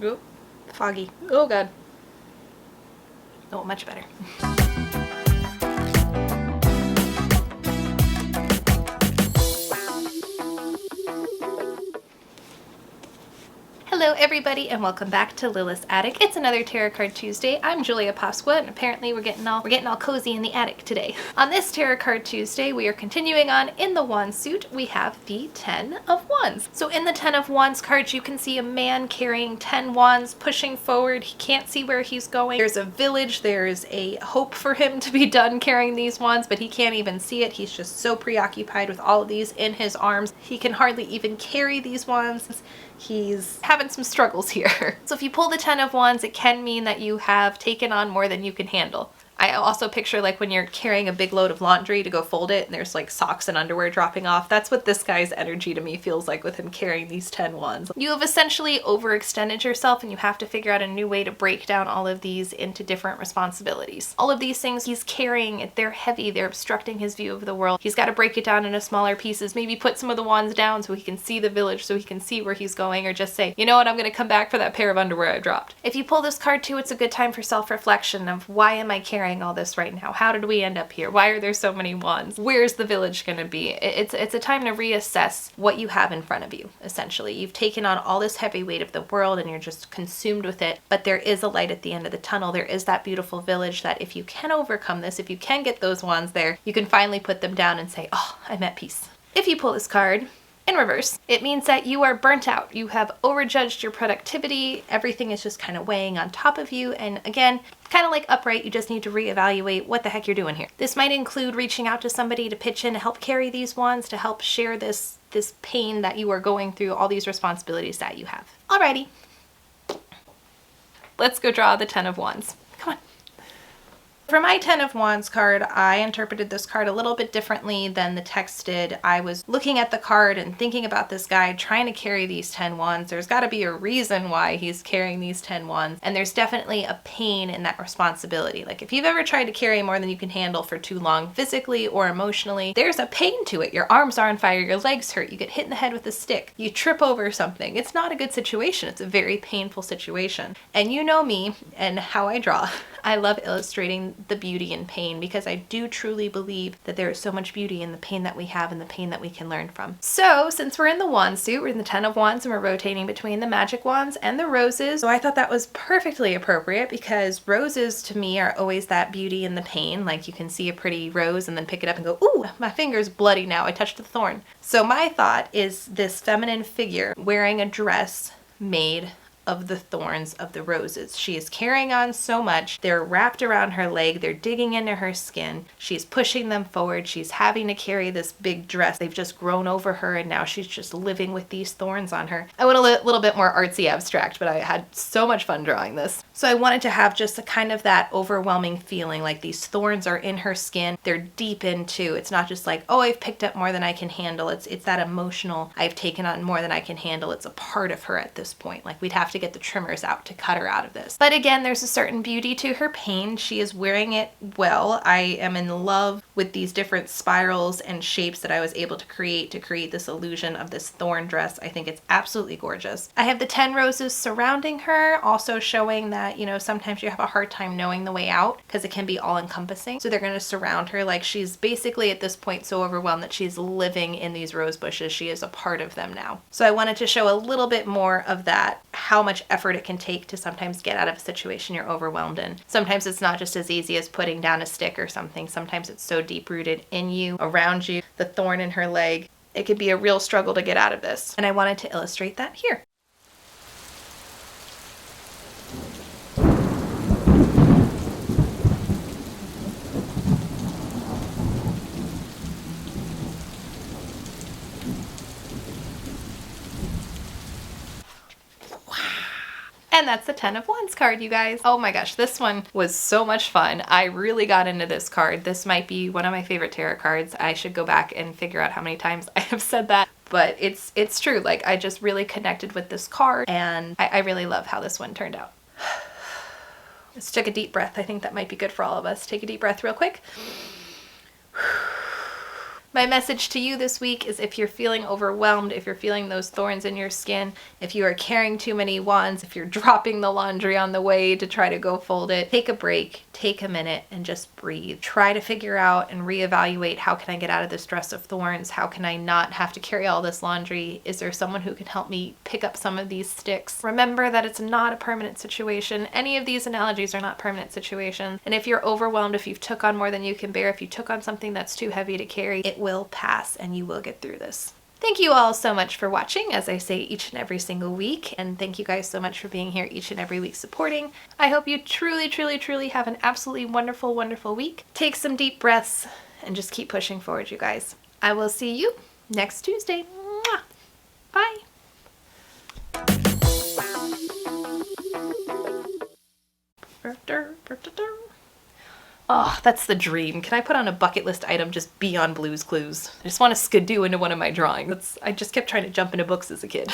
Oh, foggy. Oh god. Oh, much better. Hello everybody and welcome back to Lilith's Attic. It's another Tarot Card Tuesday. I'm Julia Pasqua and apparently we're getting all cozy in the attic today. On this Tarot Card Tuesday, we are continuing on in the Wands suit. We have the 10 of Wands. So in the 10 of Wands cards, you can see a man carrying 10 wands pushing forward. He can't see where he's going. There's a village. There's a hope for him to be done carrying these wands, but he can't even see it. He's just so preoccupied with all of these in his arms. He can hardly even carry these wands. He's having some struggles here. So if you pull the 10 of Wands, it can mean that you have taken on more than you can handle. I also picture like when you're carrying a big load of laundry to go fold it and there's like socks and underwear dropping off. That's what this guy's energy to me feels like with him carrying these 10 wands. You have essentially overextended yourself and you have to figure out a new way to break down all of these into different responsibilities. All of these things he's carrying, they're heavy, they're obstructing his view of the world. He's got to break it down into smaller pieces, maybe put some of the wands down so he can see the village, so he can see where he's going, or just say, you know what, I'm going to come back for that pair of underwear I dropped. If you pull this card too, it's a good time for self-reflection of why am I carrying all this right now? How did we end up here? Why are there so many wands? Where's the village going to be? It's a time to reassess what you have in front of you, essentially. You've taken on all this heavy weight of the world and you're just consumed with it, but there is a light at the end of the tunnel. There is that beautiful village that if you can overcome this, if you can get those wands there, you can finally put them down and say, oh, I'm at peace. If you pull this card in reverse, it means that you are burnt out. You have overjudged your productivity. Everything is just kind of weighing on top of you. And again, kind of like upright, you just need to reevaluate what the heck you're doing here. This might include reaching out to somebody to pitch in to help carry these wands, to help share this pain that you are going through, all these responsibilities that you have. Alrighty, let's go draw the 10 of Wands. Come on. For my 10 of Wands card, I interpreted this card a little bit differently than the text did. I was looking at the card and thinking about this guy trying to carry these 10 wands. There's got to be a reason why he's carrying these 10 wands, and there's definitely a pain in that responsibility. Like if you've ever tried to carry more than you can handle for too long, physically or emotionally, there's a pain to it. Your arms are on fire, your legs hurt, you get hit in the head with a stick, you trip over something. It's not a good situation. It's a very painful situation. And you know me and how I draw. I love illustrating the beauty in pain because I do truly believe that there is so much beauty in the pain that we have and the pain that we can learn from. So since we're in the wand suit, we're in the 10 of Wands and we're rotating between the magic wands and the roses. So I thought that was perfectly appropriate because roses to me are always that beauty in the pain. Like you can see a pretty rose and then pick it up and go, ooh, my finger's bloody now, I touched the thorn. So my thought is this feminine figure wearing a dress made of the thorns of the roses. She is carrying on so much. They're wrapped around her leg. They're digging into her skin. She's pushing them forward. She's having to carry this big dress. They've just grown over her and now she's just living with these thorns on her. I went a little bit more artsy abstract, but I had so much fun drawing this. So I wanted to have just a kind of that overwhelming feeling like these thorns are in her skin. They're deep into. It's not just like, oh, I've picked up more than I can handle. It's that emotional, I've taken on more than I can handle. It's a part of her at this point. Like we'd have to get the trimmers out to cut her out of this. But again, there's a certain beauty to her pain. She is wearing it well. I am in love with these different spirals and shapes that I was able to create this illusion of this thorn dress. I think it's absolutely gorgeous. I have the 10 roses surrounding her, also showing that, you know, sometimes you have a hard time knowing the way out because it can be all encompassing. So they're going to surround her like she's basically at this point so overwhelmed that she's living in these rose bushes. She is a part of them now. So I wanted to show a little bit more of that, how much effort it can take to sometimes get out of a situation you're overwhelmed in. Sometimes it's not just as easy as putting down a stick or something. Sometimes it's so deep rooted in you, around you, the thorn in her leg. It could be a real struggle to get out of this. And I wanted to illustrate that here. And that's the 10 of Wands card, you guys. Oh my gosh, this one was so much fun. I really got into this card. This might be one of my favorite tarot cards. I should go back and figure out how many times I have said that, but it's true. Like I just really connected with this card and I really love how this one turned out. Let's take a deep breath. I think that might be good for all of us. Take a deep breath real quick. My message to you this week is if you're feeling overwhelmed, if you're feeling those thorns in your skin, if you are carrying too many wands, if you're dropping the laundry on the way to try to go fold it, take a break, take a minute and just breathe. Try to figure out and reevaluate, how can I get out of the stress of thorns? How can I not have to carry all this laundry? Is there someone who can help me pick up some of these sticks? Remember that it's not a permanent situation. Any of these analogies are not permanent situations. And if you're overwhelmed, if you've took on more than you can bear, if you took on something that's too heavy to carry, it will pass and you will get through this. Thank you all so much for watching, as I say each and every single week, and thank you guys so much for being here each and every week supporting. I hope you truly, truly, truly have an absolutely wonderful, wonderful week. Take some deep breaths and just keep pushing forward, you guys. I will see you next Tuesday. Mwah! Bye. Oh, that's the dream. Can I put on a bucket list item, just be on Blue's Clues? I just want to skidoo into one of my drawings. I just kept trying to jump into books as a kid.